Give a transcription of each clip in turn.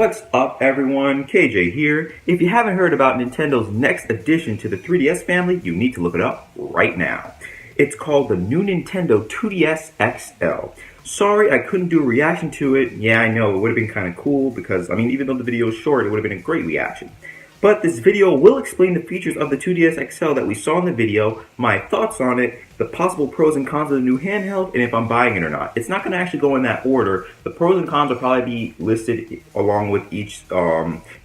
What's up everyone, KJ here. If you haven't heard about Nintendo's next addition to the 3DS family, you need to look it up right now. It's called the new Nintendo 2DS XL. Sorry I couldn't do a reaction to it. Yeah, I know, it would have been kind of cool because, even though the video is short, it would have been a great reaction. But this video will explain the features of the 2DS XL that we saw in the video, my thoughts on it, the possible pros and cons of the new handheld, and if I'm buying it or not. It's not going to actually go in that order. The pros and cons will probably be listed along with each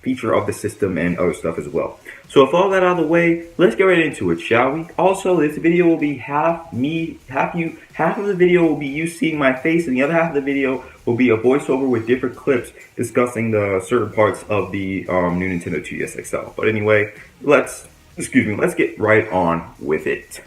feature of the system and other stuff as well. So with all that out of the way, let's get right into it, shall we? Also, this video will be half me, half you. Half of the video will be you seeing my face, and the other half of the video will be a voiceover with different clips discussing the certain parts of the new Nintendo 2DS XL. But anyway, let's get right on with it.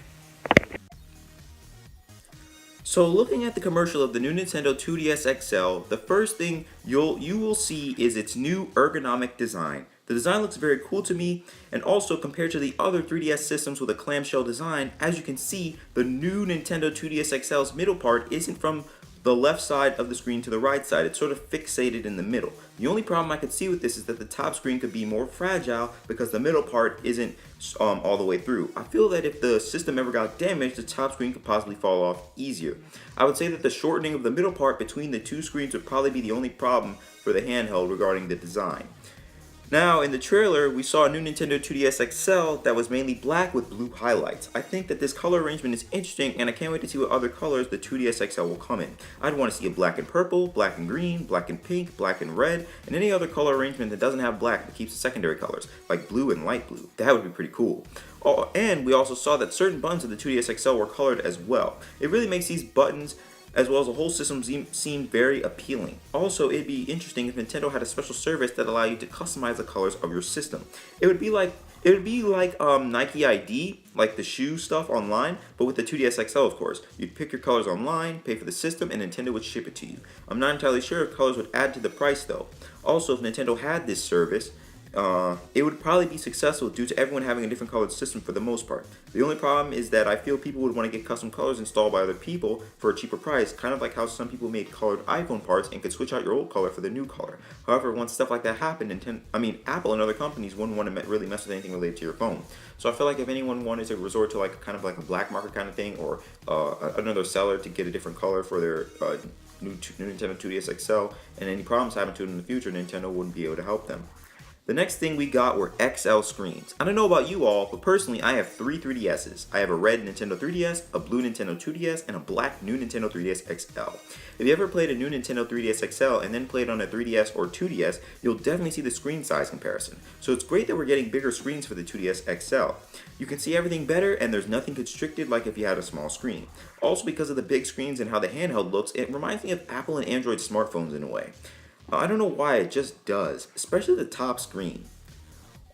So looking at the commercial of the new Nintendo 2DS XL, the first thing you will see is its new ergonomic design. The design looks very cool to me, and also compared to the other 3DS systems with a clamshell design, as you can see, the new Nintendo 2DS XL's middle part isn't from the left side of the screen to the right side. It's sort of fixated in the middle. The only problem I could see with this is that the top screen could be more fragile because the middle part isn't all the way through. I feel that if the system ever got damaged, the top screen could possibly fall off easier. I would say that the shortening of the middle part between the two screens would probably be the only problem for the handheld regarding the design. Now, in the trailer, we saw a new Nintendo 2DS XL that was mainly black with blue highlights. I think that this color arrangement is interesting, and I can't wait to see what other colors the 2DS XL will come in. I'd want to see a black and purple, black and green, black and pink, black and red, and any other color arrangement that doesn't have black but keeps the secondary colors, like blue and light blue. That would be pretty cool. Oh, and we also saw that certain buttons of the 2DS XL were colored as well. It really makes these buttons as well as the whole system seem very appealing. Also, it'd be interesting if Nintendo had a special service that allowed you to customize the colors of your system. It would be like Nike ID, like the shoe stuff online, but with the 2DS XL, of course. You'd pick your colors online, pay for the system, and Nintendo would ship it to you. I'm not entirely sure if colors would add to the price though. Also, if Nintendo had this service, it would probably be successful due to everyone having a different colored system for the most part. The only problem is that I feel people would want to get custom colors installed by other people for a cheaper price, kind of like how some people make colored iPhone parts and could switch out your old color for the new color. However, once stuff like that happened, Apple and other companies wouldn't want to really mess with anything related to your phone. So I feel like if anyone wanted to resort to like a black market kind of thing, or another seller to get a different color for their new Nintendo 2DS XL, and any problems happen to it in the future, Nintendo wouldn't be able to help them. The next thing we got were XL screens. I don't know about you all, but personally I have three 3DSs. I have a red Nintendo 3DS, a blue Nintendo 2DS, and a black new Nintendo 3DS XL. If you ever played a new Nintendo 3DS XL and then played on a 3DS or 2DS, you'll definitely see the screen size comparison. So it's great that we're getting bigger screens for the 2DS XL. You can see everything better, and there's nothing constricted like if you had a small screen. Also, because of the big screens and how the handheld looks, it reminds me of Apple and Android smartphones in a way. I don't know why, it just does, especially the top screen.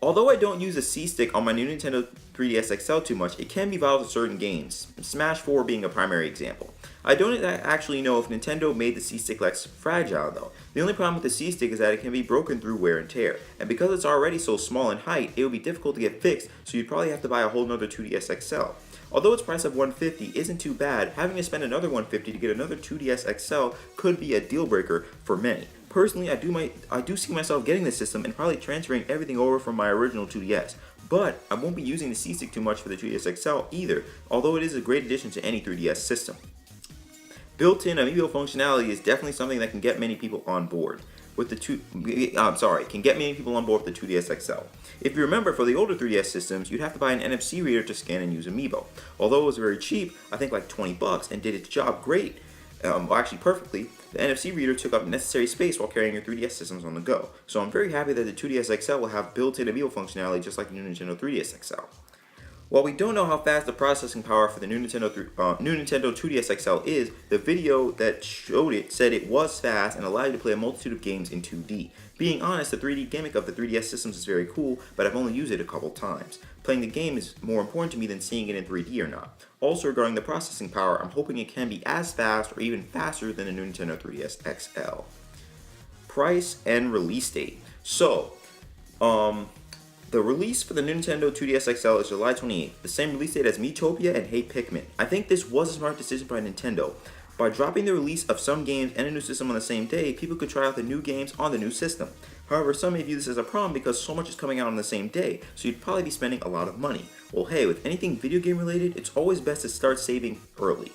Although I don't use a C-stick on my new Nintendo 3DS XL too much, it can be vital to certain games, Smash 4 being a primary example. I don't actually know if Nintendo made the C-stick less fragile though. The only problem with the C-stick is that it can be broken through wear and tear, and because it's already so small in height, it would be difficult to get fixed, so you'd probably have to buy a whole nother 2DS XL. Although its price of $150 isn't too bad, having to spend another $150 to get another 2DS XL could be a deal breaker for many. Personally, I do see myself getting this system and probably transferring everything over from my original 2DS. But I won't be using the C-stick too much for the 2DS XL either, although it is a great addition to any 3DS system. Built-in amiibo functionality is definitely something that can get many people on board with the 2DS XL. If you remember, for the older 3DS systems, you'd have to buy an NFC Reader to scan and use amiibo. Although it was very cheap, I think like $20, and did its job great, actually perfectly, the NFC Reader took up necessary space while carrying your 3DS systems on the go. So I'm very happy that the 2DS XL will have built-in amiibo functionality just like the new Nintendo 3DS XL. While we don't know how fast the processing power for the new Nintendo 2DS XL is, the video that showed it said it was fast and allowed you to play a multitude of games in 2D. Being honest, the 3D gimmick of the 3DS systems is very cool, but I've only used it a couple times. Playing the game is more important to me than seeing it in 3D or not. Also, regarding the processing power, I'm hoping it can be as fast or even faster than the new Nintendo 3DS XL. Price and release date. So, the release for the Nintendo 2DS XL is July 28th, the same release date as Miitopia and Hey Pikmin. I think this was a smart decision by Nintendo. By dropping the release of some games and a new system on the same day, people could try out the new games on the new system. However, some may view this as a problem because so much is coming out on the same day, so you'd probably be spending a lot of money. Well, hey, with anything video game related, it's always best to start saving early.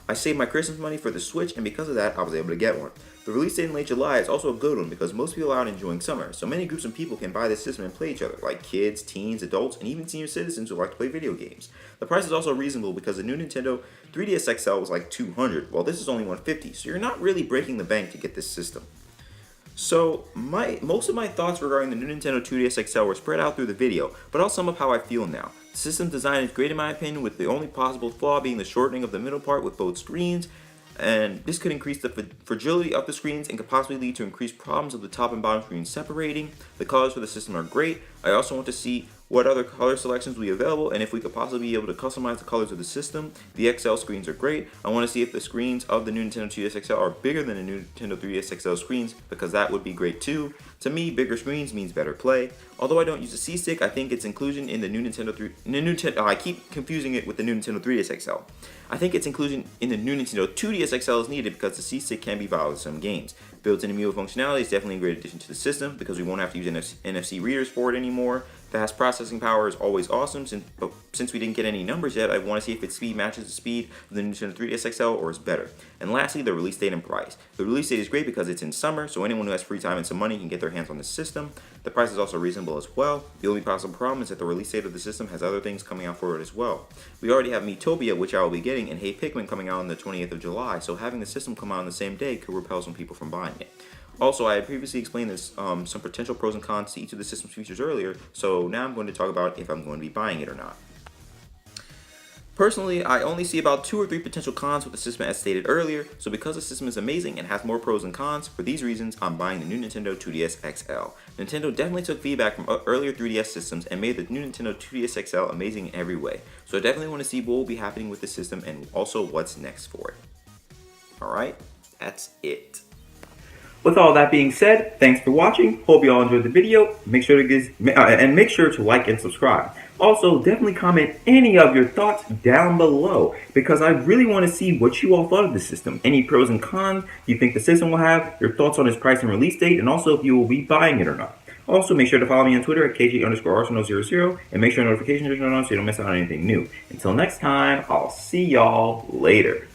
I saved my Christmas money for the Switch, and because of that, I was able to get one. The release date in late July is also a good one because most people are out enjoying summer, so many groups of people can buy this system and play each other, like kids, teens, adults, and even senior citizens who like to play video games. The price is also reasonable because the new Nintendo 3DS XL was like $200, while this is only $150, so you're not really breaking the bank to get this system. So, most of my thoughts regarding the new Nintendo 2DS XL were spread out through the video, but I'll sum up how I feel now. The system design is great in my opinion, with the only possible flaw being the shortening of the middle part with both screens, and this could increase the fragility of the screens and could possibly lead to increased problems of the top and bottom screens separating. The colors for the system are great. I also want to see what other color selections will be available and if we could possibly be able to customize the colors of the system. The XL screens are great. I want to see if the screens of the new Nintendo 2DS XL are bigger than the new Nintendo 3DS XL screens, because that would be great too. To me, bigger screens means better play. Although I don't use a C-Stick, I think its inclusion in the new I keep confusing it with the new Nintendo 3DS XL. I think its inclusion in the new Nintendo 2DS XL is needed because the C-Stick can be vital in some games. Built-in immutable functionality is definitely a great addition to the system because we won't have to use NFC readers for it anymore. Fast processing power is always awesome, but since we didn't get any numbers yet, I want to see if its speed matches the speed of the Nintendo 3DS XL or is better. And lastly, the release date and price. The release date is great because it's in summer, so anyone who has free time and some money can get their hands on the system. The price is also reasonable as well. The only possible problem is that the release date of the system has other things coming out for it as well. We already have Miitopia, which I will be getting, and Hey Pikmin coming out on the 20th of July, so having the system come out on the same day could repel some people from buying it. Also, I had previously explained this, some potential pros and cons to each of the system's features earlier, so now I'm going to talk about if I'm going to be buying it or not. Personally, I only see about 2 or 3 potential cons with the system as stated earlier, so because the system is amazing and has more pros than cons, for these reasons, I'm buying the new Nintendo 2DS XL. Nintendo definitely took feedback from earlier 3DS systems and made the new Nintendo 2DS XL amazing in every way, so I definitely want to see what will be happening with the system and also what's next for it. Alright, that's it. With all that being said, thanks for watching. Hope you all enjoyed the video. Make sure to like and subscribe. Also, definitely comment any of your thoughts down below because I really want to see what you all thought of the system. Any pros and cons you think the system will have, your thoughts on its price and release date, and also if you will be buying it or not. Also, make sure to follow me on Twitter at KJ_Arsenal00 and make sure notifications are turned on so you don't miss out on anything new. Until next time, I'll see y'all later.